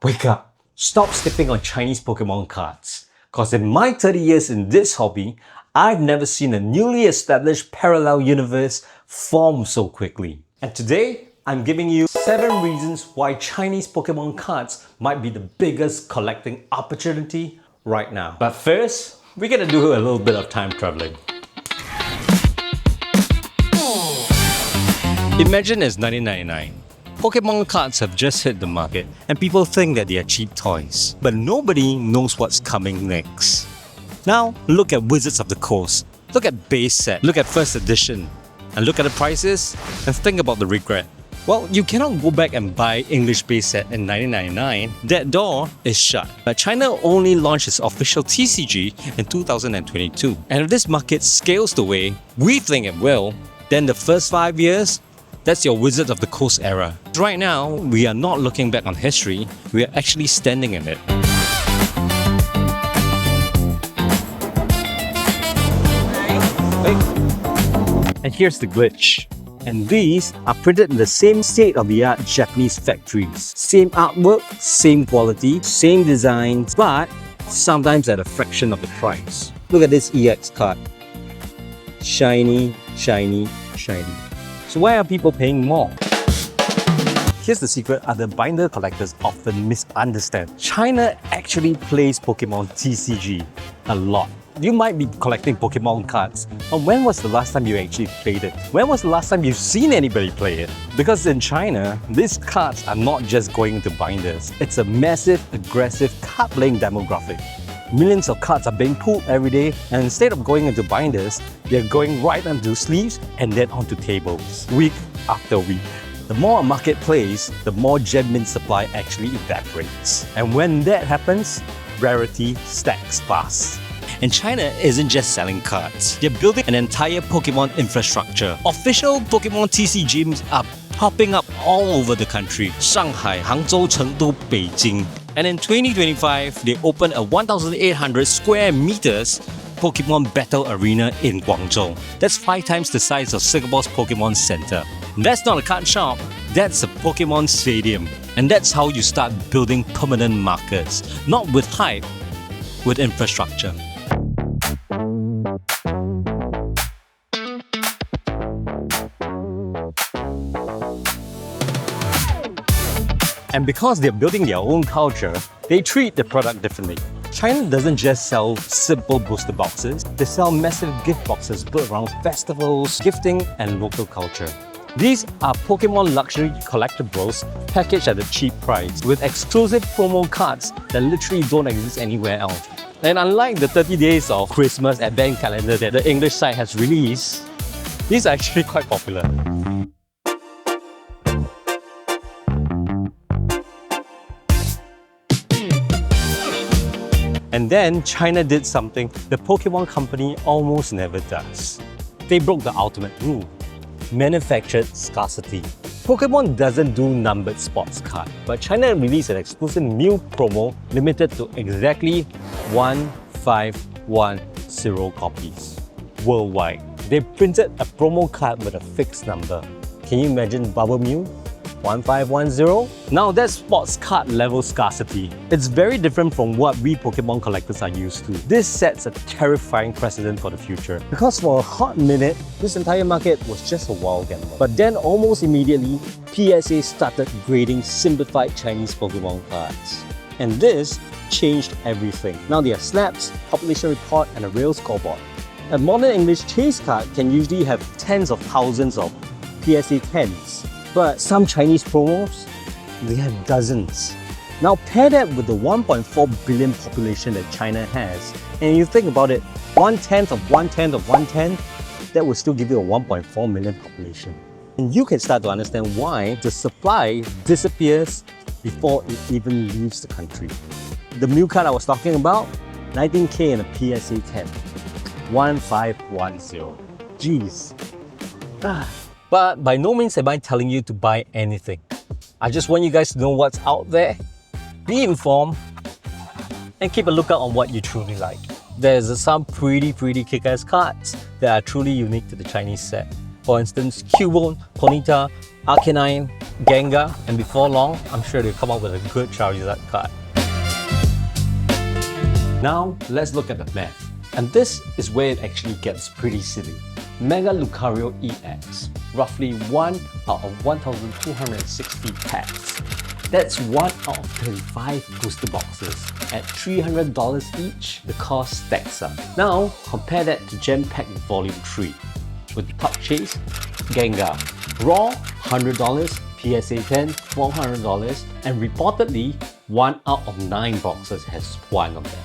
Wake up! Stop stepping on Chinese Pokemon cards. Cause in my 30 years in this hobby, I've never seen a newly established parallel universe form so quickly. And today, I'm giving you 7 reasons why Chinese Pokemon cards might be the biggest collecting opportunity right now. But first, we gotta do a little bit of time traveling. Imagine it's 1999. Pokemon cards have just hit the market and people think that they are cheap toys. But nobody knows what's coming next. Now, look at Wizards of the Coast, look at base set, look at first edition, and look at the prices and think about the regret. Well, you cannot go back and buy English base set in 1999. That door is shut. But China only launched its official TCG in 2022. And if this market scales the way we think it will, then the first 5 years, that's your Wizards of the Coast era. Right now, we are not looking back on history, we are actually standing in it. And here's the glitch. And these are printed in the same state-of-the-art Japanese factories. Same artwork, same quality, same designs, but sometimes at a fraction of the price. Look at this EX card. Shiny, shiny, shiny. So why are people paying more? Here's the secret other binder collectors often misunderstand. China actually plays Pokemon TCG a lot. You might be collecting Pokemon cards, but when was the last time you actually played it? When was the last time you've seen anybody play it? Because in China, these cards are not just going into binders. It's a massive, aggressive card-playing demographic. Millions of cards are being pulled every day, and instead of going into binders, they're going right onto sleeves and then onto tables, week after week. The more a market plays, the more gem mint supply actually evaporates. And when that happens, rarity stacks fast. And China isn't just selling cards. They're building an entire Pokemon infrastructure. Official Pokemon TCG gyms are popping up all over the country. Shanghai, Hangzhou, Chengdu, Beijing. And in 2025, they opened a 1,800 square meters Pokemon Battle Arena in Guangzhou. That's 5 times the size of Singapore's Pokemon Center. That's not a card shop, that's a Pokemon stadium. And that's how you start building permanent markers. Not with hype, with infrastructure. And because they're building their own culture, they treat the product differently. China doesn't just sell simple booster boxes, they sell massive gift boxes built around festivals, gifting, and local culture. These are Pokemon luxury collectibles packaged at a cheap price, with exclusive promo cards that literally don't exist anywhere else. And unlike the 30 days of Christmas advent calendar that the English site has released, these are actually quite popular. And then China did something the Pokemon company almost never does. They broke the ultimate rule. Manufactured scarcity. Pokemon doesn't do numbered sports card, but China released an exclusive new promo limited to exactly 1510 copies worldwide. They printed a promo card with a fixed number. Can you imagine Bubble Mew? 1510? Now that's sports card level scarcity. It's very different from what we Pokemon collectors are used to. This sets a terrifying precedent for the future. Because for a hot minute, this entire market was just a wild gamble. But then almost immediately, PSA started grading simplified Chinese Pokemon cards. And this changed everything. Now there are snaps, population report, and a real scoreboard. A modern English chase card can usually have tens of thousands of PSA 10s. But some Chinese promos, they have dozens. Now pair that with the 1.4 billion population that China has, and you think about it, 1/10 of 1/10 of 1/10, that would still give you a 1.4 million population. And you can start to understand why the supply disappears before it even leaves the country. The Mew card I was talking about, 19K and a PSA 10. 1510. Jeez. But by no means am I telling you to buy anything. I just want you guys to know what's out there, be informed, and keep a lookout on what you truly like. There's some pretty kick-ass cards that are truly unique to the Cubone, Cubone, Ponyta, Arcanine, Gengar, and before long, I'm sure they'll come up with a good Charizard card. Now, let's look at the math. And this is where it actually gets pretty silly. Mega Lucario EX, roughly 1 out of 1,260 packs. That's 1 out of 35 booster boxes. At $300 each, the cost stacks up. Now, compare that to Gem Pack Volume 3. With the top chase, Gengar, raw $100, PSA 10 $400, and reportedly 1 out of 9 boxes has one of them.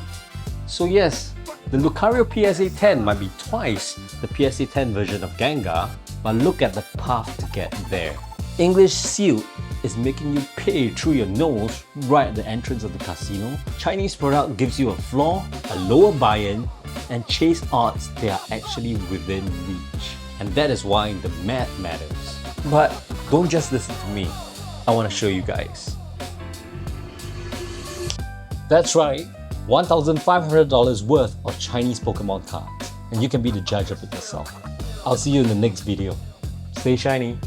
So yes, the Lucario PSA 10 might be twice the PSA 10 version of Gengar, but look at the path to get there. English Sealed is making you pay through your nose right at the entrance of the casino. Chinese product gives you a floor, a lower buy-in, and chase odds they are actually within reach. And that is why the math matters. But don't just listen to me, I want to show you guys. That's right, $1,500 worth of Chinese Pokemon cards, and you can be the judge of it yourself. I'll see you in the next video. Stay shiny!